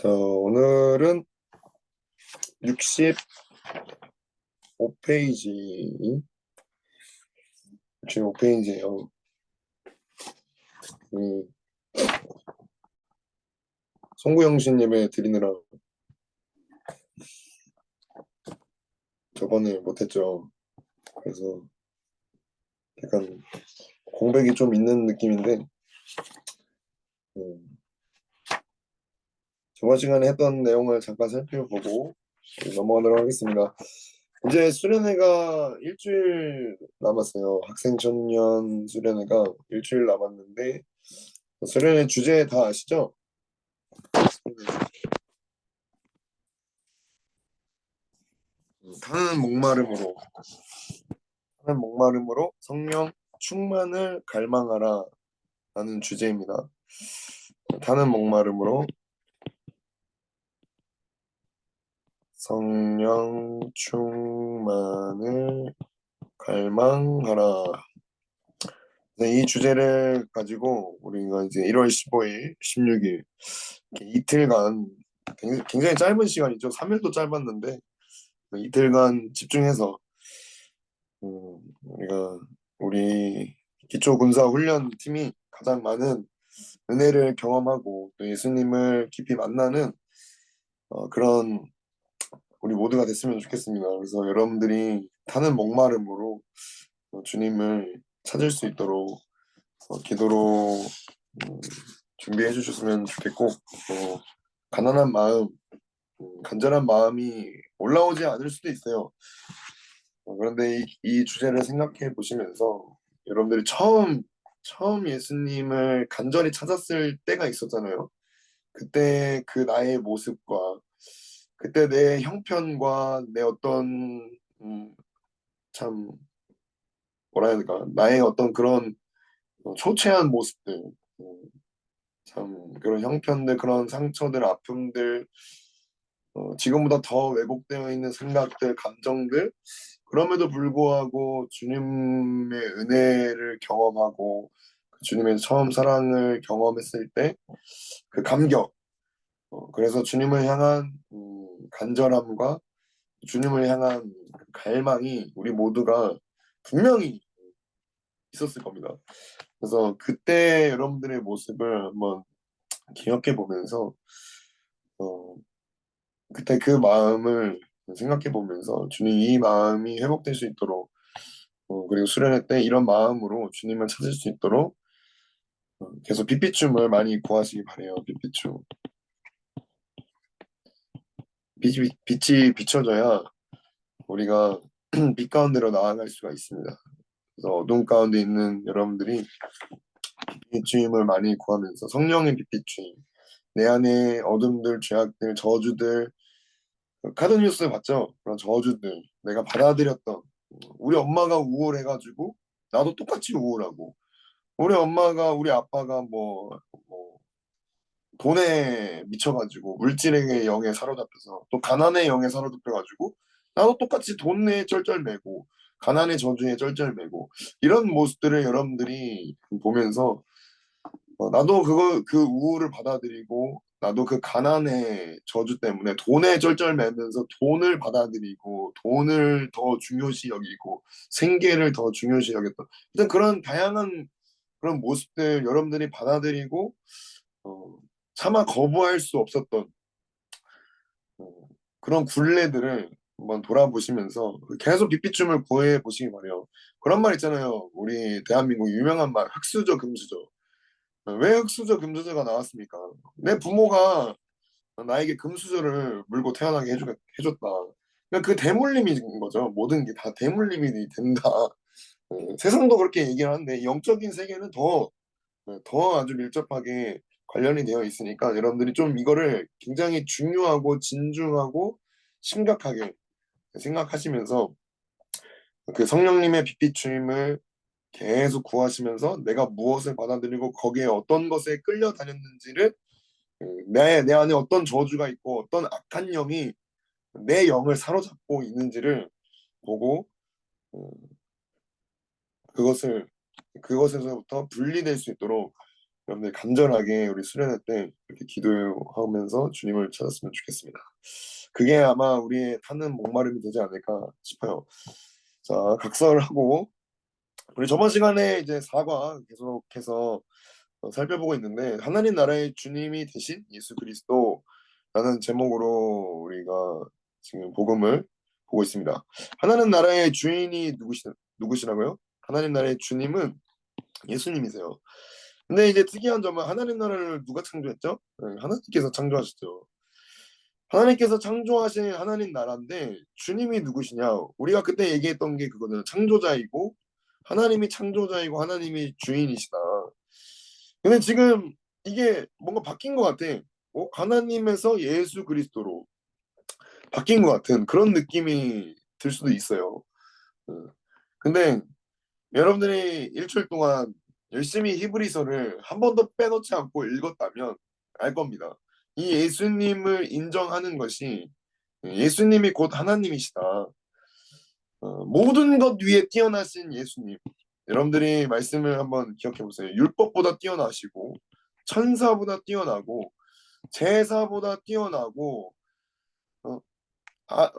자, 오늘은 65페이지, 65페이지예요. 송구영신 예배 드리느라 저번에 못했죠. 그래서 약간 공백이 좀 있는 느낌인데, 음, 저번 시간에 했던 내용을 잠깐 살펴보고 넘어가도록 하겠습니다. 이제 수련회가 일주일 남았어요. 학생 청년 수련회가 일주일 남았는데, 수련회 주제 다 아시죠? 타는 목마름으로 타는 목마름으로 성령 충만을 갈망하라 라는 주제입니다. 타는 목마름으로 성령 충만을 갈망하라. 네, 이 주제를 가지고 우리가 이제 1월 15일, 16일 이틀간 굉장히 짧은 시간이죠. 3일도 짧았는데 이틀간 집중해서 우리가 우리 기초군사훈련팀이 가장 많은 은혜를 경험하고 또 예수님을 깊이 만나는 그런 우리 모두가 됐으면 좋겠습니다. 그래서 여러분들이 타는 목마름으로 주님을 찾을 수 있도록 기도로 준비해 주셨으면 좋겠고 가난한 마음, 간절한 마음이 올라오지 않을 수도 있어요. 그런데 이 주제를 생각해 보시면서 여러분들이 처음 예수님을 간절히 찾았을 때가 있었잖아요. 그때 그 나의 모습과 그때 내 형편과 내 어떤 참 뭐라 해야 될까 나의 어떤 그런 초췌한 모습들 참 그런 형편들 그런 상처들 아픔들 지금보다 더 왜곡되어 있는 생각들 감정들 그럼에도 불구하고 주님의 은혜를 경험하고 그 주님의 처음 사랑을 경험했을 때 그 감격 그래서 주님을 향한 간절함과 주님을 향한 그 갈망이 우리 모두가 분명히 있었을 겁니다. 그래서 그때 여러분들의 모습을 한번 기억해 보면서 어, 그때 그 마음을 생각해 보면서 주님 이 마음이 회복될 수 있도록 그리고 수련회 때 이런 마음으로 주님을 찾을 수 있도록 계속 빛비춤을 많이 구하시기 바래요. 빛비춤. 빛이 비춰져야 우리가 빛 가운데로 나아갈 수가 있습니다. 그래서 어둠 가운데 있는 여러분들이 빛주임을 많이 구하면서 성령의 빛주임 내 안에 어둠들, 죄악들, 저주들 카드 뉴스 봤죠? 그런 저주들 내가 받아들였던 우리 엄마가 우울해가지고 나도 똑같이 우울하고 우리 엄마가 우리 아빠가 뭐 돈에 미쳐가지고 물질의 영에 사로잡혀서 또 가난의 영에 사로잡혀가지고 나도 똑같이 돈에 쩔쩔매고 가난의 저주에 쩔쩔매고 이런 모습들을 여러분들이 보면서 나도 그 우울을 받아들이고 나도 그 가난의 저주 때문에 돈에 쩔쩔매면서 돈을 받아들이고 돈을 더 중요시 여기고 생계를 더 중요시 여겼던 일단 그런 다양한 그런 모습들 여러분들이 받아들이고 어, 차마 거부할 수 없었던 어, 그런 굴레들을 한번 돌아보시면서 계속 빛비춤을 구해 보시기 바래요. 그런 말 있잖아요. 우리 대한민국 유명한 말 흙수저 금수저. 왜 흙수저 금수저가 나왔습니까? 내 부모가 나에게 금수저를 물고 태어나게 해줬다. 그러니까 그 대물림인 거죠. 모든 게 다 대물림이 된다. 세상도 그렇게 얘기를 하는데 영적인 세계는 더 아주 밀접하게 관련이 되어 있으니까 여러분들이 좀 이거를 굉장히 중요하고 진중하고 심각하게 생각하시면서 그 성령님의 빛비추임을 계속 구하시면서 내가 무엇을 받아들이고 거기에 어떤 것에 끌려다녔는지를 내 안에 어떤 저주가 있고 어떤 악한 영이 내 영을 사로잡고 있는지를 보고 그것을 그것에서부터 분리될 수 있도록 여러분들 간절하게 우리 수련회 때 이렇게 기도하면서 주님을 찾았으면 좋겠습니다. 그게 아마 우리의 타는 목마름이 되지 않을까 싶어요. 자, 각설하고 우리 저번 시간에 이제 사과 계속해서 살펴보고 있는데 하나님 나라의 주님이 되신 예수 그리스도라는 제목으로 우리가 지금 복음을 보고 있습니다. 하나님 나라의 주인이 누구시라고요? 하나님 나라의 주님은 예수님이세요. 근데 이제 특이한 점은 하나님 나라를 누가 창조했죠? 네, 하나님께서 창조하셨죠. 하나님께서 창조하신 하나님 나라인데 주님이 누구시냐? 우리가 그때 얘기했던 게 그거는 창조자이고 하나님이 창조자이고 하나님이 주인이시다. 근데 지금 이게 뭔가 바뀐 것 같아. 하나님에서 예수 그리스도로 바뀐 것 같은 그런 느낌이 들 수도 있어요. 어. 근데 여러분들이 일주일 동안 열심히 히브리서를 한 번도 빼놓지 않고 읽었다면 알 겁니다. 이 예수님을 인정하는 것이 예수님이 곧 하나님이시다. 모든 것 위에 뛰어나신 예수님. 여러분들이 말씀을 한번 기억해 보세요. 율법보다 뛰어나시고 천사보다 뛰어나고 제사보다 뛰어나고 어,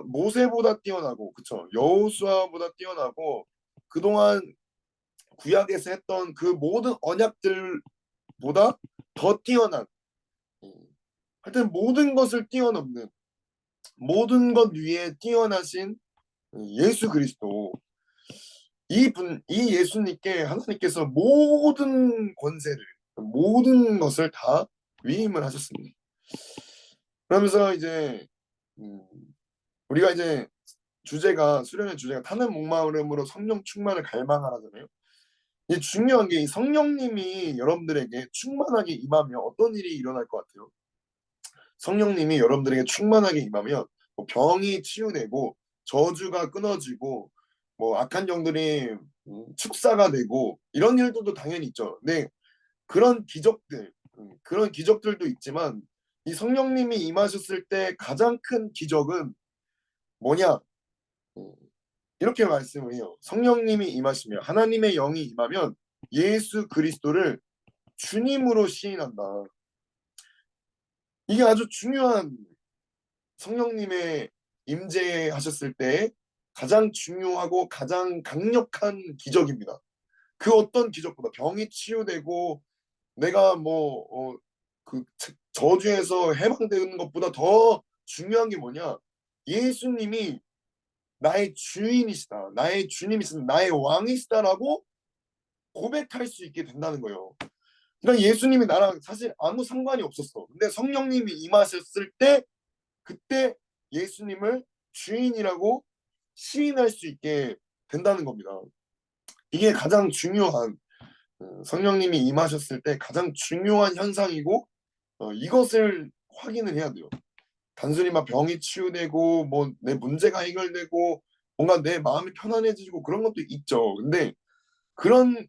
모세보다 뛰어나고 그쵸 여호수아보다 뛰어나고 그동안 구약에서 했던 그 모든 언약들보다 더 뛰어난 음, 하여튼 모든 것을 뛰어넘는 모든 것 위에 뛰어나신 예수 그리스도 이 예수님께 하나님께서 모든 권세를 모든 것을 다 위임을 하셨습니다. 그러면서 이제 음, 우리가 이제 수련의 주제가 타는 목마름으로 성령 충만을 갈망하라잖아요. 이 중요한 게 이 성령님이 여러분들에게 충만하게 임하면 어떤 일이 일어날 것 같아요? 성령님이 여러분들에게 충만하게 임하면 뭐 병이 치유되고 저주가 끊어지고 뭐 악한 영들이 축사가 되고 이런 일들도 당연히 있죠. 근데 그런 기적들도 있지만 이 성령님이 임하셨을 때 가장 큰 기적은 뭐냐? 음, 이렇게 말씀을 해요. 성령님이 임하시면 하나님의 영이 임하면 예수 그리스도를 주님으로 시인한다. 이게 아주 중요한 성령님의 임재하셨을 때 가장 중요하고 가장 강력한 기적입니다. 그 어떤 기적보다 병이 치유되고 내가 그 저주에서 해방되는 것보다 더 중요한 게 뭐냐? 예수님이 나의 주인이시다. 나의 주님이시다. 나의 왕이시다라고 고백할 수 있게 된다는 거예요. 그러니까 예수님이 나랑 사실 아무 상관이 없었어. 근데 성령님이 임하셨을 때 그때 예수님을 주인이라고 시인할 수 있게 된다는 겁니다. 이게 가장 중요한 성령님이 임하셨을 때 가장 중요한 현상이고 이것을 확인을 해야 돼요. 단순히 막 병이 치유되고 뭐 내 문제가 해결되고 뭔가 내 마음이 편안해지고 그런 것도 있죠. 근데 그런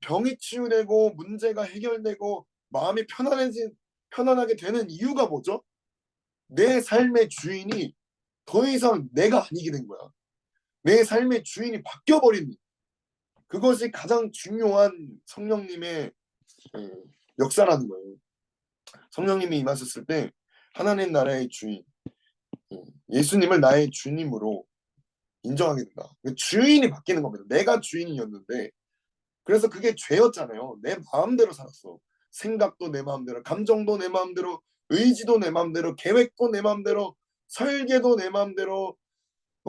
병이 치유되고 문제가 해결되고 마음이 편안하게 되는 이유가 뭐죠? 내 삶의 주인이 더 이상 내가 아니게 된 거야. 내 삶의 주인이 바뀌어버린 그것이 가장 중요한 성령님의 역사라는 거예요. 성령님이 임하셨을 때 하나님 나라의 주인, 예수님을 나의 주님으로 인정하게 된다. 주인이 바뀌는 겁니다. 내가 주인이었는데 그래서 그게 죄였잖아요. 내 마음대로 살았어. 생각도 내 마음대로, 감정도 내 마음대로, 의지도 내 마음대로, 계획도 내 마음대로, 설계도 내 마음대로,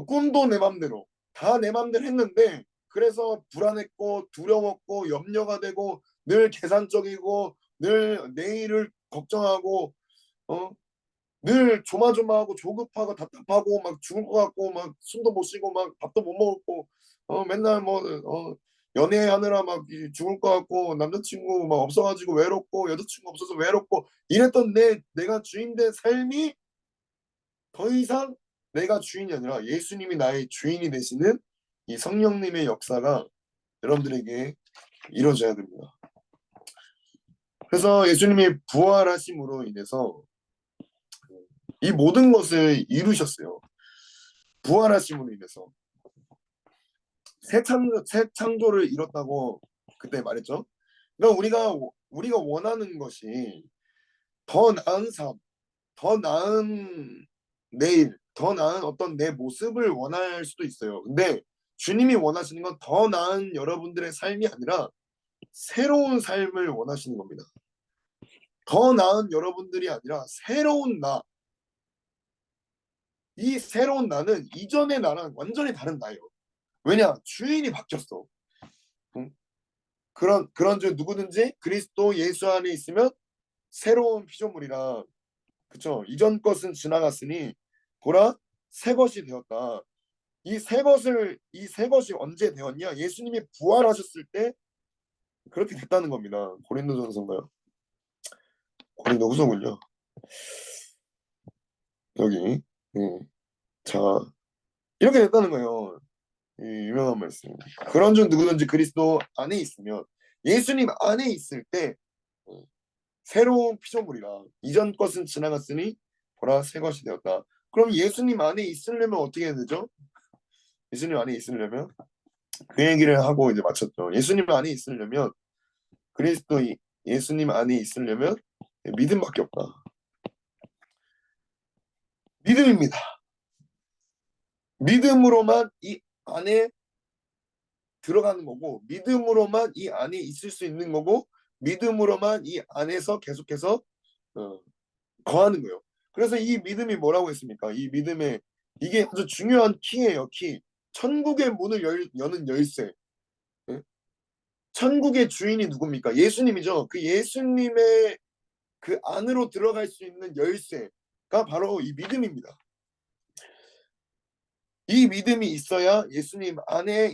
꿈도 내 마음대로 다 내 마음대로 했는데 그래서 불안했고 두려웠고 염려가 되고 늘 계산적이고 늘 내일을 걱정하고 어? 늘 조마조마하고 조급하고 답답하고 막 죽을 것 같고 막 숨도 못 쉬고 막 밥도 못 먹고 맨날 연애하느라 막 죽을 것 같고 남자친구 막 없어가지고 외롭고 여자친구 없어서 외롭고 이랬던 내가 주인된 삶이 더 이상 내가 주인이 아니라 예수님이 나의 주인이 되시는 이 성령님의 역사가 여러분들에게 이루어져야 됩니다. 그래서 예수님이 부활하심으로 인해서 이 모든 것을 이루셨어요. 부활하심으로 인해서 새 창조를 이뤘다고 그때 말했죠. 그러니까 우리가 원하는 것이 더 나은 삶, 더 나은 내일, 더 나은 어떤 내 모습을 원할 수도 있어요. 근데 주님이 원하시는 건 더 나은 여러분들의 삶이 아니라 새로운 삶을 원하시는 겁니다. 더 나은 여러분들이 아니라 새로운 나. 이 새로운 나는 이전의 나랑 완전히 다른 나예요. 왜냐? 주인이 바뀌었어. 응? 그런 줄 누구든지 그리스도 예수 안에 있으면 새로운 피조물이라. 그쵸? 이전 것은 지나갔으니 보라 새 것이 되었다. 이 새 것이 언제 되었냐? 예수님이 부활하셨을 때 그렇게 됐다는 겁니다. 고린도전서인가요? 고린도후서군요. 여기. 예. 자, 이렇게 됐다는 거예요. 이 유명한 말씀. 그런 줄 누구든지 그리스도 안에 있으면 예수님 안에 있을 때 새로운 피조물이라 이전 것은 지나갔으니 보라 새 것이 되었다. 그럼 예수님 안에 있으려면 어떻게 해야 되죠? 예수님 안에 있으려면 그 얘기를 하고 이제 마쳤죠. 예수님 안에 있으려면 그리스도 예수님 안에 있으려면 믿음밖에 없다. 믿음입니다. 믿음으로만 이 안에 들어가는 거고 믿음으로만 이 안에 있을 수 있는 거고 믿음으로만 이 안에서 계속해서 어, 거하는 거예요. 그래서 이 믿음이 뭐라고 했습니까? 이 믿음의 이게 아주 중요한 키예요. 키. 천국의 문을 여는 열쇠. 예? 천국의 주인이 누굽니까? 예수님이죠. 그 예수님의 그 안으로 들어갈 수 있는 열쇠가 바로 이 믿음입니다. 이 믿음이 있어야 예수님 안에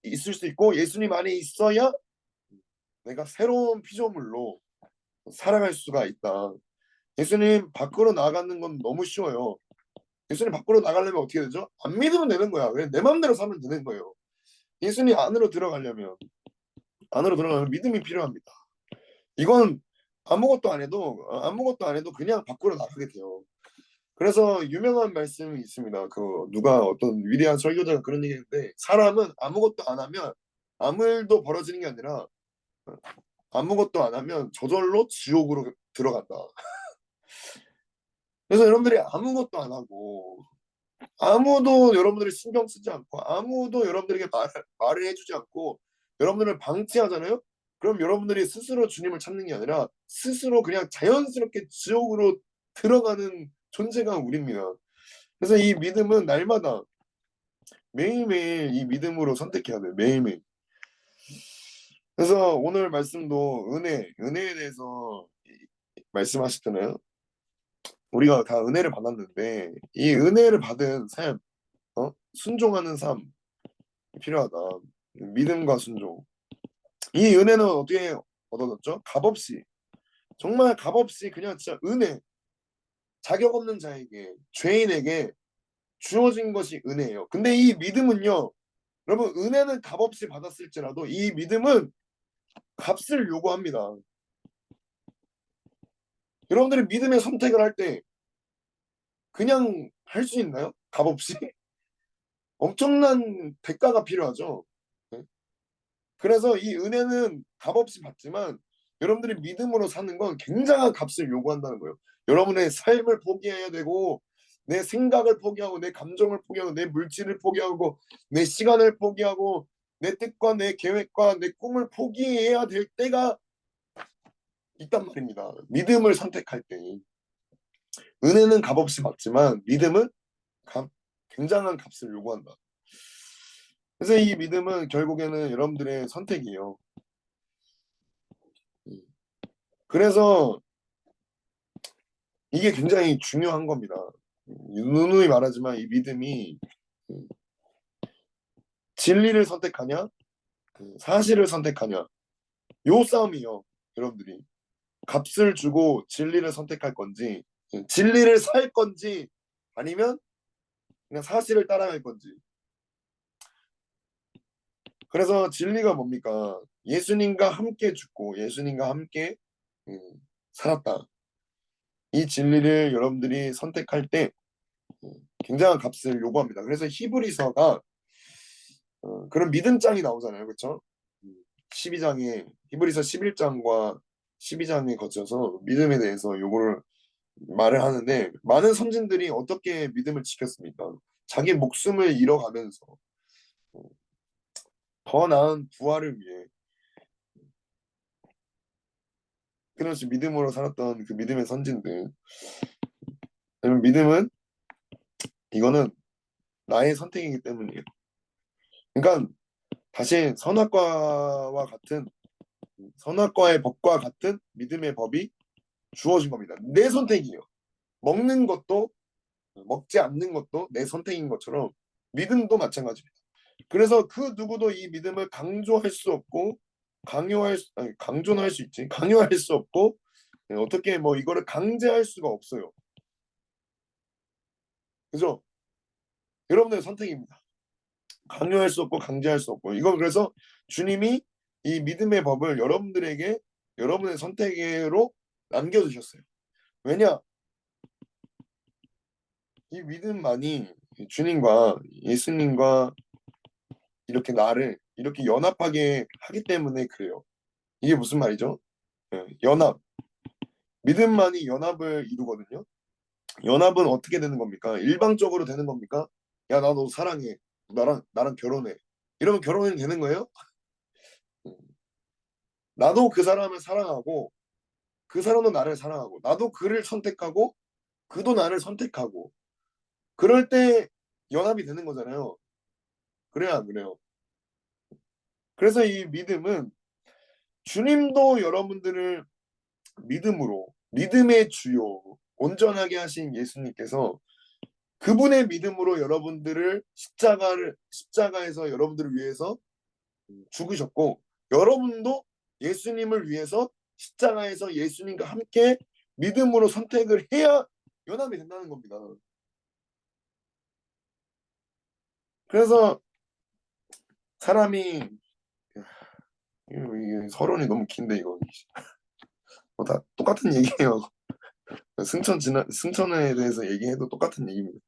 있을 수 있고 예수님 안에 있어야 내가 새로운 피조물로 살아갈 수가 있다. 예수님 밖으로 나가는 건 너무 쉬워요. 예수님 밖으로 나가려면 어떻게 되죠? 안 믿으면 되는 거야. 왜? 내 마음대로 살면 되는 거예요. 예수님 안으로 들어가려면 믿음이 필요합니다. 이건 아무것도 안 해도 그냥 밖으로 나가게 돼요. 그래서 유명한 말씀이 있습니다. 그 누가 어떤 위대한 설교자가 그런 얘기했는데 사람은 아무것도 안 하면 아무 일도 벌어지는 게 아니라 아무것도 안 하면 저절로 지옥으로 들어간다. 그래서 여러분들이 아무것도 안 하고 아무도 여러분들을 신경 쓰지 않고 아무도 여러분들에게 말을 해주지 않고 여러분들을 방치하잖아요. 그럼 여러분들이 스스로 주님을 찾는 게 아니라 스스로 그냥 자연스럽게 지옥으로 들어가는 존재가 우리입니다. 그래서 이 믿음은 날마다 매일매일 이 믿음으로 선택해야 돼요. 매일매일. 그래서 오늘 말씀도 은혜에 대해서 말씀하셨잖아요. 우리가 다 은혜를 받았는데 이 은혜를 받은 삶, 순종하는 삶 필요하다. 믿음과 순종. 이 은혜는 어떻게 얻어졌죠? 값없이. 정말 값없이 그냥 진짜 은혜. 자격 없는 자에게, 죄인에게 주어진 것이 은혜예요. 근데 이 믿음은요. 여러분 은혜는 값없이 받았을지라도 이 믿음은 값을 요구합니다. 여러분들이 믿음의 선택을 할 때 그냥 할 수 있나요? 값없이? 엄청난 대가가 필요하죠. 네? 그래서 이 은혜는 값없이 받지만 여러분들이 믿음으로 사는 건 굉장한 값을 요구한다는 거예요. 여러분의 삶을 포기해야 되고 내 생각을 포기하고 내 감정을 포기하고 내 물질을 포기하고 내 시간을 포기하고 내 뜻과 내 계획과 내 꿈을 포기해야 될 때가 있단 말입니다. 믿음을 선택할 때. 은혜는 값없이 받지만 믿음은 굉장한 값을 요구한다. 그래서 이 믿음은 결국에는 여러분들의 선택이에요. 그래서 이게 굉장히 중요한 겁니다. 누누이 말하지만 이 믿음이 진리를 선택하냐, 사실을 선택하냐, 요 싸움이요. 여러분들이 값을 주고 진리를 선택할 건지, 진리를 살 건지, 아니면 그냥 사실을 따라갈 건지. 그래서 진리가 뭡니까? 예수님과 함께 죽고 예수님과 함께 음, 살았다. 이 진리를 여러분들이 선택할 때 음, 굉장한 값을 요구합니다. 그래서 히브리서가 그런 믿음장이 나오잖아요, 그렇죠? 12장에 히브리서 11장과 12장에 거쳐서 믿음에 대해서 요거를 말을 하는데 많은 선진들이 어떻게 믿음을 지켰습니까? 자기 목숨을 잃어가면서 더 나은 부활을 위해 끊임없이 믿음으로 살았던 그 믿음의 선진들. 왜냐면 믿음은 이거는 나의 선택이기 때문이에요. 그러니까 다시 선악과의 법과 같은 믿음의 법이 주어진 겁니다. 내 선택이에요. 먹는 것도 먹지 않는 것도 내 선택인 것처럼 믿음도 마찬가지입니다. 그래서 그 누구도 이 믿음을 강조할 수 없고 강조는 할 수 있지 강요할 수 없고 어떻게 뭐 이거를 강제할 수가 없어요. 그죠? 여러분의 선택입니다. 강요할 수 없고 강제할 수 없고 이건 그래서 주님이 이 믿음의 법을 여러분들에게 여러분의 선택으로 남겨주셨어요. 왜냐? 이 믿음만이 주님과 예수님과 이렇게 나를 이렇게 연합하게 하기 때문에 그래요. 이게 무슨 말이죠? 연합. 믿음만이 연합을 이루거든요. 연합은 어떻게 되는 겁니까? 일방적으로 되는 겁니까? 야, 나 너 사랑해. 나랑 결혼해. 이러면 결혼이 되는 거예요? 나도 그 사람을 사랑하고 그 사람도 나를 사랑하고 나도 그를 선택하고 그도 나를 선택하고 그럴 때 연합이 되는 거잖아요. 그래야 안 그래요? 그래서 이 믿음은 주님도 여러분들을 믿음의 주요 온전하게 하신 예수님께서 그분의 믿음으로 여러분들을 십자가에서 여러분들을 위해서 죽으셨고 여러분도 예수님을 위해서 십자가에서 예수님과 함께 믿음으로 선택을 해야 연합이 된다는 겁니다. 그래서 사람이 이게 서론이 너무 긴데 이거 다 똑같은 얘기예요. 승천에 대해서 얘기해도 똑같은 얘기입니다.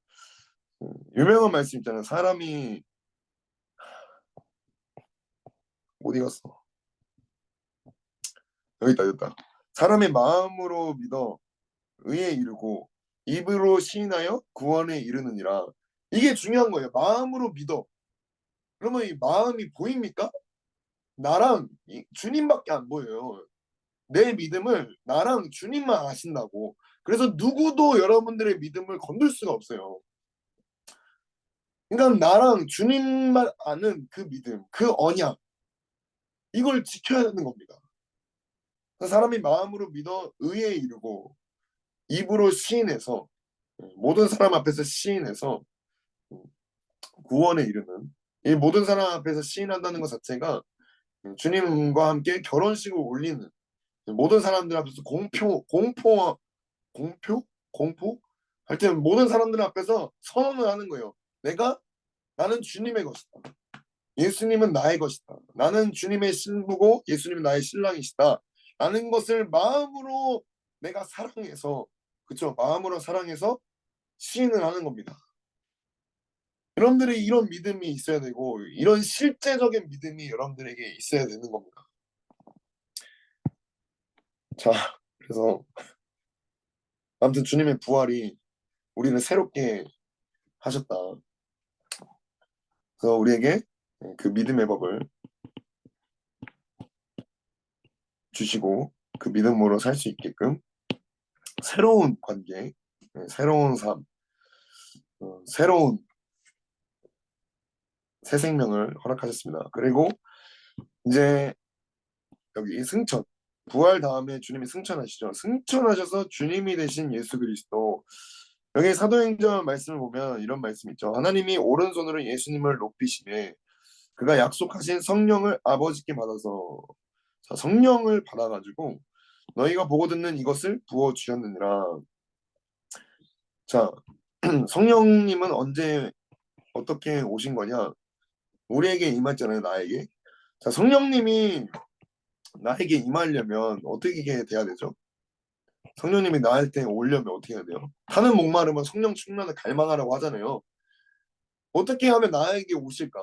유명한 말씀 있잖아요. 사람이 어디 갔어? 여기 있다, 여기 있다. 사람의 마음으로 믿어 의에 이르고 입으로 시인하여 구원에 이르느니라. 이게 중요한 거예요. 마음으로 믿어. 그러면 이 마음이 보입니까? 나랑 주님밖에 안 보여요. 내 믿음을 나랑 주님만 아신다고. 그래서 누구도 여러분들의 믿음을 건들 수가 없어요. 그러니까 나랑 주님만 아는 그 믿음, 그 언약, 이걸 지켜야 되는 겁니다. 사람이 마음으로 믿어 의에 이르고 입으로 시인해서 모든 사람 앞에서 시인해서 구원에 이르는 이 모든 사람 앞에서 시인한다는 것 자체가 주님과 함께 결혼식을 올리는 모든 사람들 앞에서 공표 공포 하여튼 모든 사람들 앞에서 선언을 하는 거예요. 나는 주님의 것이다. 예수님은 나의 것이다. 나는 주님의 신부고 예수님은 나의 신랑이시다. 라는 것을 마음으로 내가 사랑해서 그쵸 마음으로 사랑해서 시인을 하는 겁니다. 여러분들이 이런 믿음이 있어야 되고 이런 실제적인 믿음이 여러분들에게 있어야 되는 겁니다. 자, 그래서 아무튼 주님의 부활이 우리를 새롭게 하셨다. 그래서 우리에게 그 믿음의 법을 주시고 그 믿음으로 살 수 있게끔 새로운 관계, 새로운 삶, 새로운 새 생명을 허락하셨습니다. 그리고 이제 여기 부활 다음에 주님이 승천하시죠. 승천하셔서 주님이 되신 예수 그리스도. 여기 사도행전 말씀을 보면 이런 말씀이 있죠. 하나님이 오른손으로 예수님을 높이시되 그가 약속하신 성령을 아버지께 받아서 자, 성령을 받아가지고 너희가 보고 듣는 이것을 부어 주셨느니라. 자, 성령님은 언제 어떻게 오신 거냐? 우리에게 임했잖아요, 나에게. 자, 성령님이 나에게 임하려면 어떻게 돼야 되죠? 성령님이 나한테 오려면 어떻게 해야 돼요? 타는 목마르면 성령 충만을 갈망하라고 하잖아요. 어떻게 하면 나에게 오실까?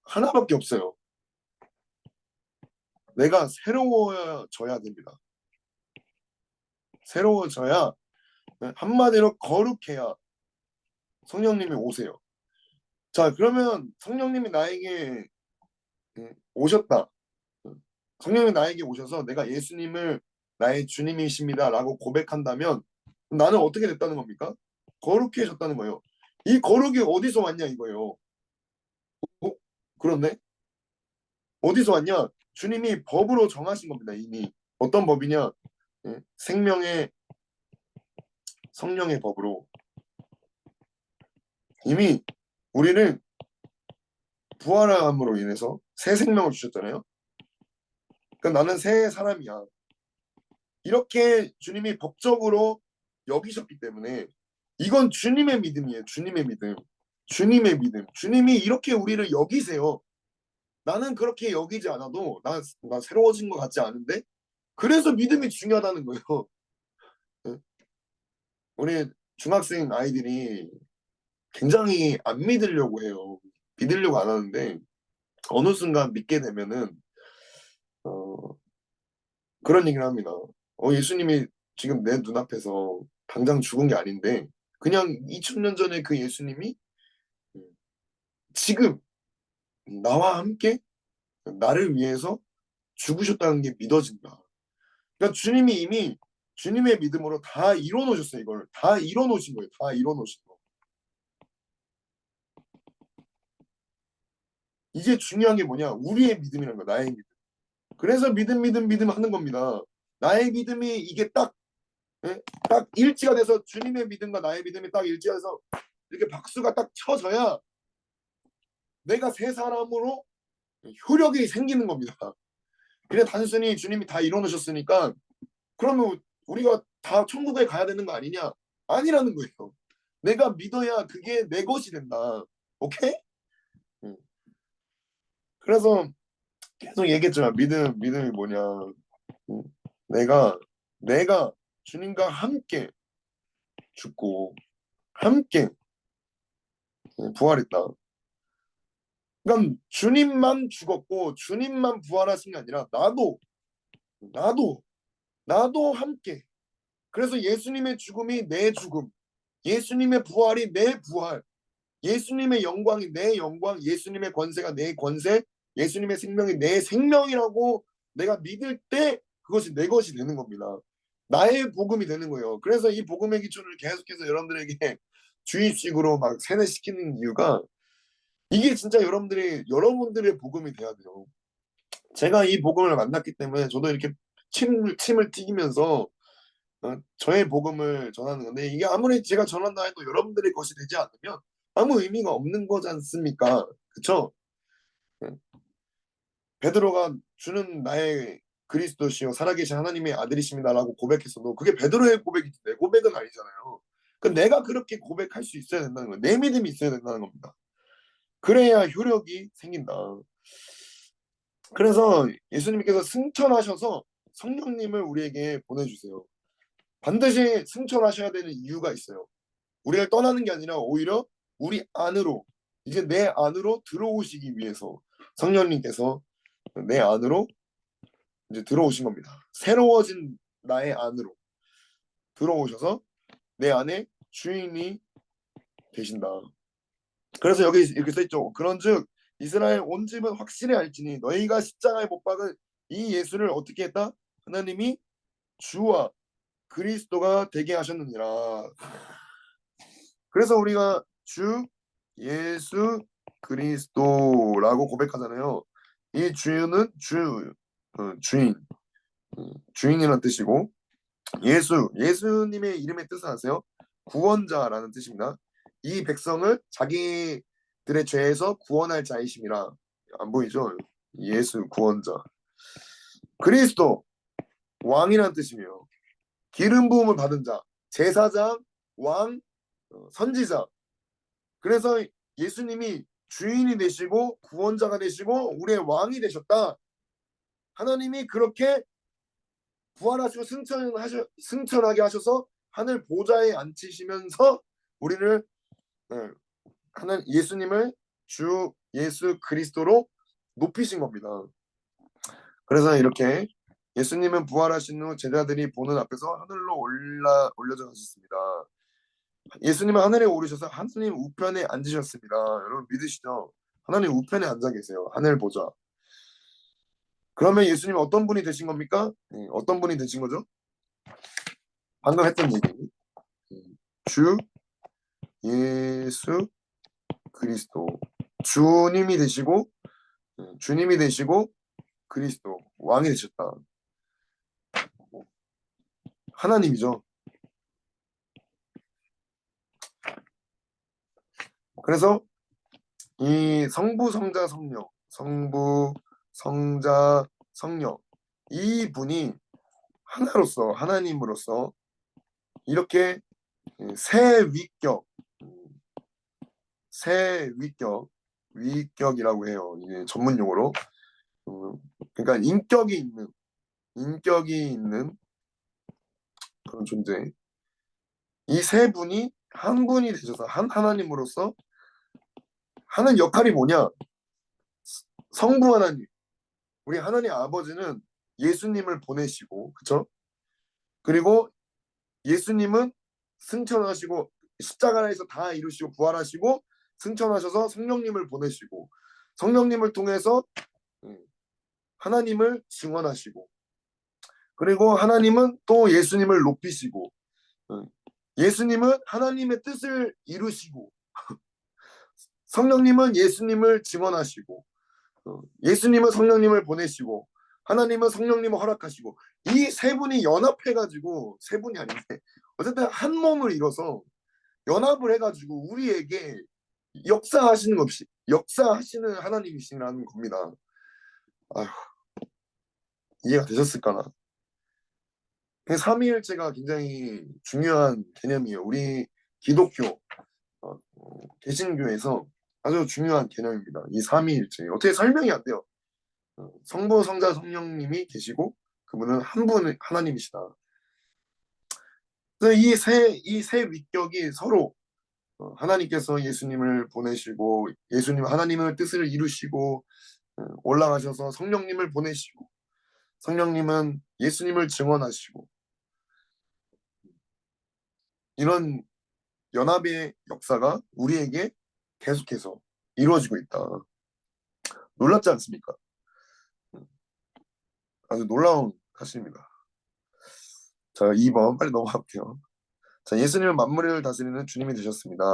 하나밖에 없어요. 내가 새로워져야 됩니다. 새로워져야, 한마디로 거룩해야 성령님이 오세요. 자, 그러면 성령님이 나에게 오셨다. 성령이 나에게 오셔서 내가 예수님을 나의 주님이십니다라고 고백한다면 나는 어떻게 됐다는 겁니까? 거룩해졌다는 거예요. 이 거룩이 어디서 왔냐 이거예요. 어? 그렇네. 어디서 왔냐? 주님이 법으로 정하신 겁니다. 이미 어떤 법이냐? 생명의 성령의 법으로 이미 우리를 부활함으로 인해서 새 생명을 주셨잖아요. 그러니까 나는 새 사람이야. 이렇게 주님이 법적으로 여기셨기 때문에 이건 주님의 믿음이에요. 주님의 믿음. 주님의 믿음. 주님이 이렇게 우리를 여기세요. 나는 그렇게 여기지 않아도 나 새로워진 것 같지 않은데 그래서 믿음이 중요하다는 거예요. 우리 중학생 아이들이 굉장히 안 믿으려고 해요. 믿으려고 안 하는데 어느 순간 믿게 되면은 어, 그런 얘기를 합니다. 예수님이 지금 내 눈앞에서 당장 죽은 게 아닌데 그냥 2000년 전에 그 예수님이 지금 나와 함께 나를 위해서 죽으셨다는 게 믿어진다. 그러니까 주님이 이미 주님의 믿음으로 다 이뤄놓으셨어요. 이걸 다 이뤄놓으신 거예요. 다 이뤄놓으신 거. 이제 중요한 게 뭐냐? 우리의 믿음이라는 거, 나의 믿음. 그래서 믿음 하는 겁니다. 나의 믿음이 이게 딱 일치가 돼서 주님의 믿음과 나의 믿음이 딱 일치가 돼서 이렇게 박수가 딱 쳐져야 내가 새 사람으로 효력이 생기는 겁니다. 그냥 단순히 주님이 다 이뤄놓으셨으니까 그러면 우리가 다 천국에 가야 되는 거 아니냐? 아니라는 거예요. 내가 믿어야 그게 내 것이 된다. 오케이? 응. 그래서 계속 얘기했지만 믿음이 뭐냐? 응. 내가 주님과 함께 죽고 함께 부활했다. 그러니까 주님만 죽었고 주님만 부활하신 게 아니라 나도 나도 함께. 그래서 예수님의 죽음이 내 죽음, 예수님의 부활이 내 부활, 예수님의 영광이 내 영광, 예수님의 권세가 내 권세, 예수님의 생명이 내 생명이라고 내가 믿을 때 그것이 내 것이 되는 겁니다. 나의 복음이 되는 거예요. 그래서 이 복음의 기초를 계속해서 여러분들에게 주입식으로 막 세뇌시키는 이유가 이게 진짜 여러분들의 복음이 돼야 돼요. 제가 이 복음을 만났기 때문에 저도 이렇게 침을 튀기면서 저의 복음을 전하는 건데 이게 아무리 제가 전한다 해도 여러분들의 것이 되지 않으면 아무 의미가 없는 거지 않습니까? 그쵸? 네. 베드로가 주는 나의 그리스도시요 살아계신 하나님의 아들이십니다라고 고백했어도 그게 베드로의 고백이지 내 고백은 아니잖아요. 그 내가 그렇게 고백할 수 있어야 된다는 거예요. 내 믿음이 있어야 된다는 겁니다. 그래야 효력이 생긴다. 그래서 예수님께서 승천하셔서 성령님을 우리에게 보내주세요. 반드시 승천하셔야 되는 이유가 있어요. 우리를 떠나는 게 아니라 오히려 우리 안으로 이제 내 안으로 들어오시기 위해서 성령님께서 내 안으로 이제 들어오신 겁니다. 새로워진 나의 안으로 들어오셔서 내 안에 주인이 되신다. 그래서 여기 이렇게 써 있죠. 그런즉 이스라엘 온 집은 확실히 알지니 너희가 십자가에 못 박은 이 예수를 어떻게 했다? 하나님이 주와 그리스도가 되게 하셨느니라. 그래서 우리가 주 예수 그리스도라고 고백하잖아요. 이 주는 주인, 주인이라는 뜻이고 예수님의 이름의 뜻을 아세요? 구원자라는 뜻입니다. 이 백성을 자기들의 죄에서 구원할 자이심이라. 안 보이죠? 예수 구원자. 그리스도 왕이라는 뜻이며 기름 부음을 받은 자, 제사장, 왕, 선지자. 그래서 예수님이 주인이 되시고 구원자가 되시고 우리의 왕이 되셨다. 하나님이 그렇게 부활하시고 승천하게 하셔서 하늘 보좌에 앉히시면서 우리를 하는 예수님을 주 예수 그리스도로 높이신 겁니다. 그래서 이렇게 예수님은 부활하신 후 제자들이 보는 앞에서 하늘로 올려져 가셨습니다. 예수님은 하늘에 오르셔서 하나님 우편에 앉으셨습니다. 여러분 믿으시죠? 하나님 우편에 앉아 계세요. 하늘 보좌. 그러면 예수님은 어떤 분이 되신 겁니까? 어떤 분이 되신 거죠? 방금 했던 얘기. 주 예수 그리스도. 주님이 되시고 그리스도 왕이 되셨다. 하나님이죠. 그래서 이 성부 성자 성령, 성부 성자 성령 이 분이 하나로서 하나님으로서 이렇게 새 위격, 새 위격이라고 해요. 이게 전문 용어로. 그러니까 인격이 있는 그런 존재. 이 세 분이 한 분이 되셔서 한 하나님으로서 하는 역할이 뭐냐? 성부 하나님, 우리 하나님 아버지는 예수님을 보내시고, 그쵸? 그리고 예수님은 승천하시고 십자가에서 다 이루시고 부활하시고 승천하셔서 성령님을 보내시고 성령님을 통해서 하나님을 증언하시고 그리고 하나님은 또 예수님을 높이시고 예수님은 하나님의 뜻을 이루시고 성령님은 예수님을 증언하시고 예수님은 성령님을 보내시고 하나님은 성령님을 허락하시고 이 세 분이 연합해가지고 세 분이 아닌데 어쨌든 한 몸을 이뤄서 연합을 해가지고 우리에게 역사하시는 하나님이시라는 겁니다. 아휴, 이해가 되셨을까나? 삼위일체가 굉장히 중요한 개념이에요. 우리 기독교 개신교에서 아주 중요한 개념입니다. 이 삼위일체 어떻게 설명이 안 돼요. 성부, 성자, 성령님이 계시고 그분은 한 분 하나님이시다. 그래서 이 세 위격이 서로 하나님께서 예수님을 보내시고 예수님 하나님의 뜻을 이루시고 올라가셔서 성령님을 보내시고 성령님은 예수님을 증언하시고 이런 연합의 역사가 우리에게 계속해서 이루어지고 있다. 놀랍지 않습니까? 아주 놀라운 사실입니다. 자, 2번 빨리 넘어갈게요. 자, 예수님은 만물을 다스리는 주님이 되셨습니다.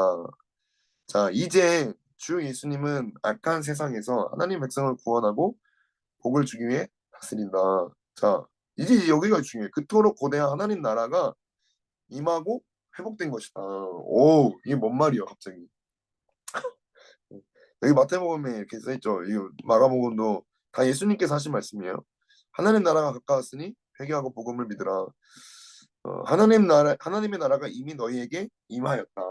자, 이제 주 예수님은 악한 세상에서 하나님 백성을 구원하고 복을 주기 위해 다스린다. 자, 이제 여기가 중요해. 그토록 고대한 하나님 나라가 임하고 회복된 것이다. 오, 이게 뭔 말이야, 갑자기. 여기 마태복음에 이렇게 써있죠. 이 마가복음도 다 예수님께서 하신 말씀이에요. 하나님 나라가 가까웠으니 회개하고 복음을 믿으라. 하나님의 나라가 이미 너희에게 임하였다.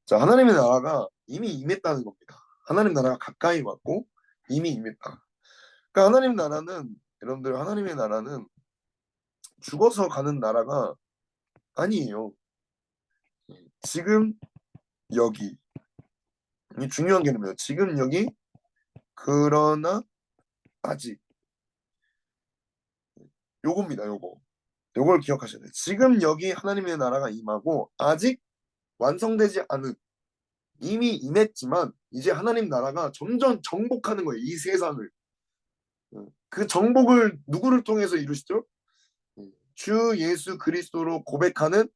자, 하나님의 나라가 이미 임했다는 겁니다. 하나님 나라가 가까이 왔고 이미 임했다. 그러니까 하나님의 나라는 죽어서 가는 나라가 아니에요. 지금 여기 이 중요한 개념이에요. 지금 여기 그러나 아직 요겁니다. 요걸 기억하셔야 돼요. 지금 여기 하나님의 나라가 임하고 아직 완성되지 않은 이미 임했지만 이제 하나님 나라가 점점 정복하는 거예요. 이 세상을. 그 정복을 누구를 통해서 이루시죠? 주 예수 그리스도로 고백하는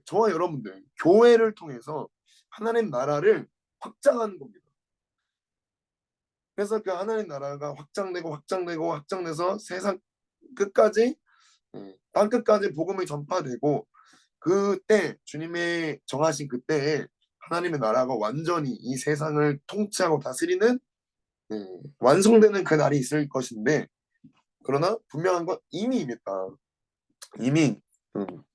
저와 여러분들 교회를 통해서 하나님 나라를 확장하는 겁니다. 그래서 그 하나님 나라가 확장돼서 세상 끝까지 땅 끝까지 복음이 전파되고 그때 주님의 정하신 그때에 하나님의 나라가 완전히 이 세상을 통치하고 다스리는 완성되는 그 날이 있을 것인데 그러나 분명한 건 이미 임했다. 이미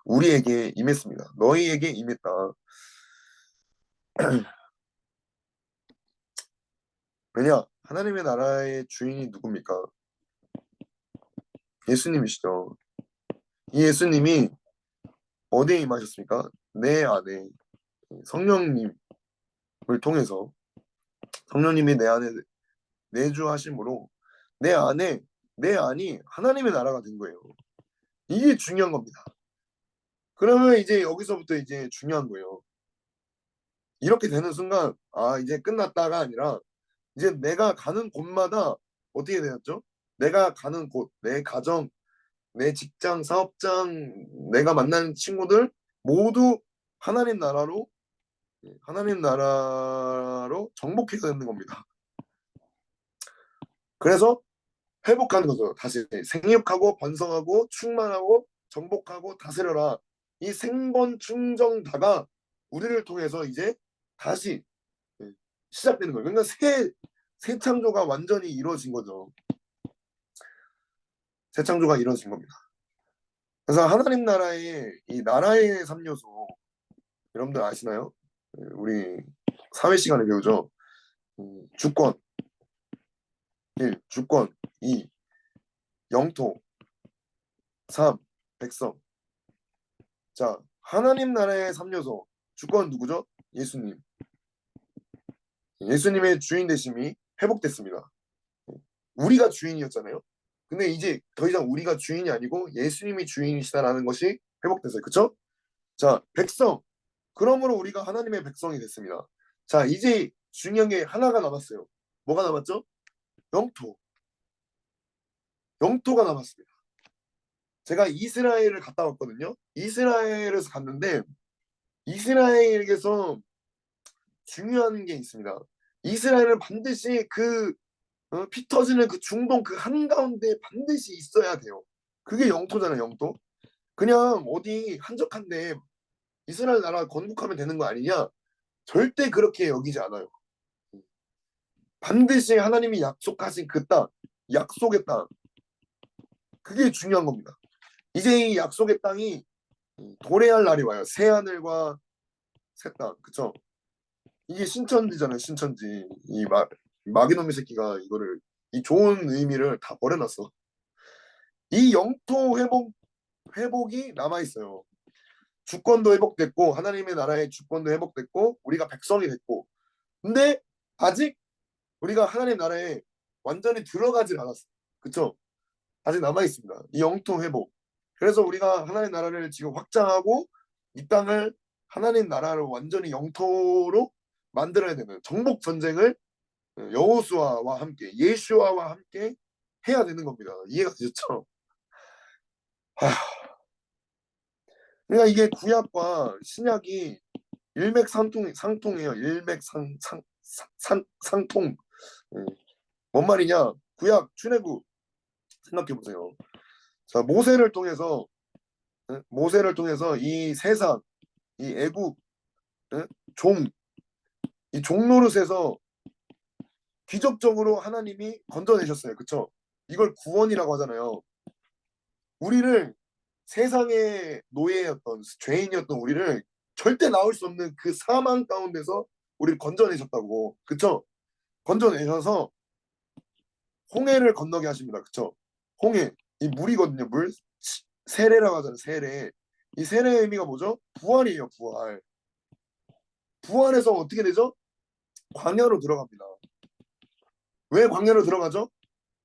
우리에게 임했습니다. 너희에게 임했다. 왜냐? 하나님의 나라의 주인이 누굽니까? 예수님이시죠. 이 예수님이 어디에 임하셨습니까? 내 안에 성령님을 통해서 성령님이 내 안에 내주하심으로 내 안이 하나님의 나라가 된 거예요. 이게 중요한 겁니다. 그러면 이제 여기서부터 이제 중요한 거예요. 이렇게 되는 순간 이제 끝났다가 아니라 이제 내가 가는 곳마다 어떻게 되었죠? 내가 가는 곳, 내 가정, 내 직장, 사업장, 내가 만나는 친구들 모두 하나님 나라로 하나님 나라로 정복해야 되는 겁니다. 그래서 회복하는 거죠. 다시 생육하고 번성하고 충만하고 정복하고 다스려라. 이 생번 충정다가 우리를 통해서 이제 다시 시작되는 거예요. 그러니까 새 창조가 완전히 이루어진 거죠. 새 창조가 이루어진 겁니다. 그래서 하나님 나라의 이 나라의 3요소 여러분들 아시나요? 우리 사회 시간에 배우죠. 주권 1, 주권 2, 영토 3, 백성. 자, 하나님 나라의 3요소 주권 누구죠? 예수님. 예수님의 주인 되심이 회복됐습니다. 우리가 주인이었잖아요. 근데 이제 더 이상 우리가 주인이 아니고 예수님이 주인이시다라는 것이 회복됐어요. 그쵸? 자, 백성. 그러므로 우리가 하나님의 백성이 됐습니다. 자, 이제 중요한 게 하나가 남았어요. 뭐가 남았죠? 영토. 영토가 남았습니다. 제가 이스라엘을 갔다 왔거든요. 이스라엘에서 갔는데 이스라엘에서 중요한 게 있습니다. 이스라엘은 반드시 피 터지는 그 중동 그 한가운데 반드시 있어야 돼요. 그게 영토잖아요, 영토. 그냥 어디 한적한데 이스라엘 나라 건국하면 되는 거 아니냐? 절대 그렇게 여기지 않아요. 반드시 하나님이 약속하신 그 땅, 약속의 땅, 그게 중요한 겁니다. 이제 이 약속의 땅이 도래할 날이 와요. 새 하늘과 새 땅, 그쵸? 이게 신천지잖아요, 신천지. 마귀놈의 새끼가 이 좋은 의미를 다 버려놨어. 이 영토 회복이 남아 있어요. 주권도 회복됐고 하나님의 나라의 주권도 회복됐고 우리가 백성이 됐고 근데 아직 우리가 하나님 나라에 완전히 들어가질 않았어. 그쵸? 아직 남아 있습니다. 이 영토 회복. 그래서 우리가 하나님 나라를 지금 확장하고 이 땅을 하나님 나라를 완전히 영토로 만들어야 되는 정복 전쟁을 여호수아와 함께 예슈아와 함께 해야 되는 겁니다. 이해가 되셨죠? 그러니까 이게 구약과 신약이 일맥상통이에요. 일맥상통. 뭔 말이냐? 구약 출애굽 생각해 보세요. 자, 모세를 통해서 이 세상, 이 애굽 종, 이 종노릇에서 기적적으로 하나님이 건져내셨어요. 그쵸? 이걸 구원이라고 하잖아요. 우리를 세상의 노예였던 죄인이었던 우리를 절대 나올 수 없는 그 사망 가운데서 우리를 건져내셨다고. 그쵸? 건져내셔서 홍해를 건너게 하십니다. 그쵸? 홍해. 이 물이거든요. 물. 세례라고 하잖아요. 세례. 이 세례의 의미가 뭐죠? 부활이에요. 부활. 부활해서 어떻게 되죠? 광야로 들어갑니다. 왜 광야로 들어가죠?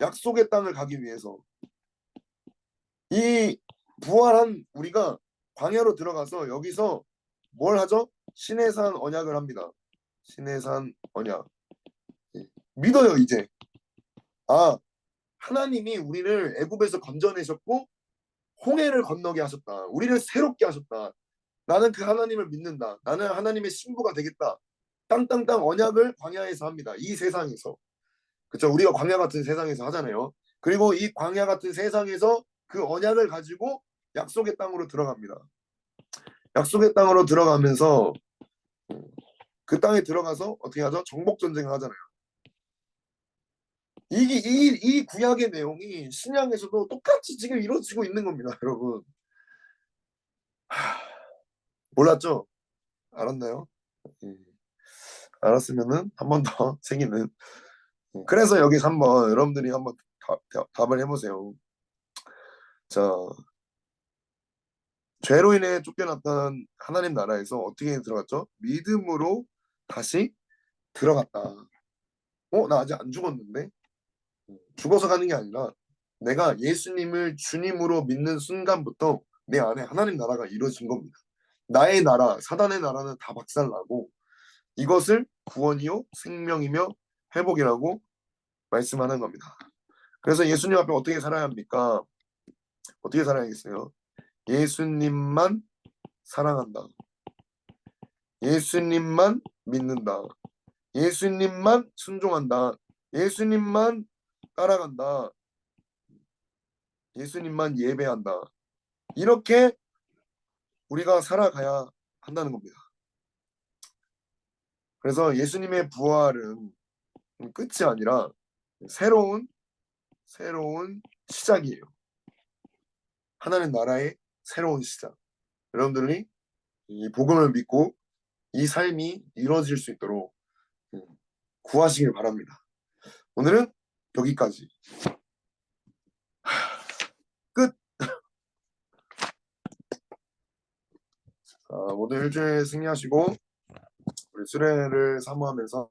약속의 땅을 가기 위해서. 이 부활한 우리가 광야로 들어가서 여기서 뭘 하죠? 신의 산 언약을 합니다. 신의 산 언약. 믿어요, 이제. 하나님이 우리를 애굽에서 건져내셨고 홍해를 건너게 하셨다. 우리를 새롭게 하셨다. 나는 그 하나님을 믿는다. 나는 하나님의 신부가 되겠다. 땅땅땅 언약을 광야에서 합니다. 이 세상에서. 그쵸? 우리가 광야 같은 세상에서 하잖아요. 그리고 이 광야 같은 세상에서 그 언약을 가지고 약속의 땅으로 들어갑니다. 약속의 땅으로 들어가면서 그 땅에 들어가서 어떻게 하죠? 정복 전쟁을 하잖아요. 이 구약의 내용이 신약에서도 똑같이 지금 이루어지고 있는 겁니다, 여러분. 몰랐죠? 알았나요? 음, 알았으면은 한 번 더 생기는. 그래서 여기서 한번 여러분들이 한번 답을 해보세요. 자, 죄로 인해 쫓겨났던 하나님 나라에서 어떻게 들어갔죠? 믿음으로 다시 들어갔다. 나 아직 안 죽었는데? 죽어서 가는 게 아니라 내가 예수님을 주님으로 믿는 순간부터 내 안에 하나님 나라가 이루어진 겁니다. 나의 나라, 사단의 나라는 다 박살나고 이것을 구원이요 생명이며 회복이라고 말씀하는 겁니다. 그래서 예수님 앞에 어떻게 살아야 합니까? 어떻게 살아야겠어요? 예수님만 사랑한다. 예수님만 믿는다. 예수님만 순종한다. 예수님만 따라간다. 예수님만 예배한다. 이렇게 우리가 살아가야 한다는 겁니다. 그래서 예수님의 부활은 끝이 아니라 새로운 시작이에요. 하나님 나라의 새로운 시작. 여러분들이 이 복음을 믿고 이 삶이 이루어질 수 있도록 구하시길 바랍니다. 오늘은 여기까지. 끝. 모든 일주일 승리하시고 우리 수레를 사모하면서